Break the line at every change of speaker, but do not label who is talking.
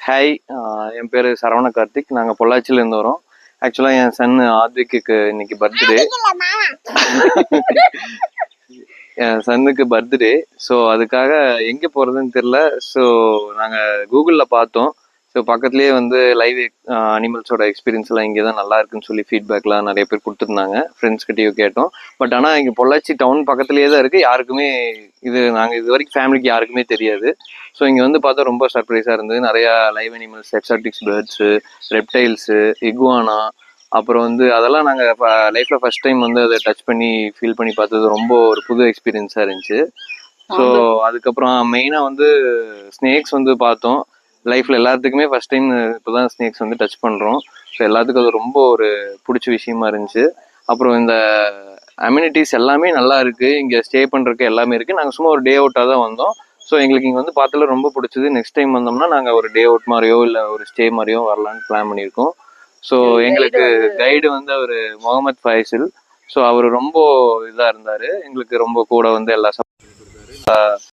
Hi, என் பேர் சரவண கார்த்திக். நாங்கள் பொள்ளாச்சியிலேருந்து வரோம். ஆக்சுவலாக என் சன் ஆத்விக்கு இன்னைக்கு பர்த்டே. என் சன்னுக்கு பர்த்டே. ஸோ அதுக்காக எங்கே போகிறதுன்னு தெரில. ஸோ நாங்கள் கூகுளில் பார்த்தோம். ஸோ பக்கத்துலேயே வந்து லைவ் அனிமல்ஸோட எக்ஸ்பீரியன்ஸ் எல்லாம் இங்கே தான் நல்லா இருக்குன்னு சொல்லி ஃபீட்பேக்லாம் நிறைய பேர் கொடுத்துருந்தாங்க. ஃப்ரெண்ட்ஸ்கிட்டையும் கேட்டோம். பட் ஆனால் இங்கே பொள்ளாச்சி டவுன் பக்கத்துலேயே தான் இருக்குது. யாருக்குமே நாங்கள் இது வரைக்கும் ஃபேமிலிக்கு யாருக்குமே தெரியாது. ஸோ இங்கே வந்து பார்த்தா ரொம்ப சர்ப்ரைஸாக இருந்தது. நிறையா live animals, exotics birds, reptiles, iguana, அப்புறம் வந்து அதெல்லாம் நாங்கள் லைஃப்பில் ஃபர்ஸ்ட் டைம் வந்து அதை டச் பண்ணி ஃபீல் பண்ணி பார்த்தது ரொம்ப ஒரு புது எக்ஸ்பீரியன்ஸாக இருந்துச்சு. ஸோ அதுக்கப்புறம் மெயினாக வந்து ஸ்னேக்ஸ் வந்து பார்த்தோம். லைஃப்பில் எல்லாத்துக்குமே ஃபர்ஸ்ட் டைம் இப்போ தான் ஸ்னேக்ஸ் வந்து டச் பண்ணுறோம். ஸோ எல்லாத்துக்கும் அது ரொம்ப ஒரு பிடிச்ச விஷயமா இருந்துச்சு. அப்புறம் இந்த அம்யூனிட்டிஸ் எல்லாமே நல்லா இருக்குது. இங்கே ஸ்டே பண்ணுறதுக்கு எல்லாமே இருக்குது. நாங்கள் சும்மா ஒரு டே அவுட்டாக தான் வந்தோம். ஸோ எங்களுக்கு இங்கே வந்து பார்த்துல ரொம்ப பிடிச்சது. நெக்ஸ்ட் டைம் வந்தோம்னா நாங்கள் ஒரு டே அவுட் மாதிரியோ இல்லை ஒரு ஸ்டே மாதிரியோ வரலான்னு பிளான் பண்ணியிருக்கோம். ஸோ எங்களுக்கு கைடு வந்து அவர் முகமது ஃபைசில். ஸோ அவர் ரொம்ப இதாக இருந்தார். எங்களுக்கு ரொம்ப கூட வந்து எல்லா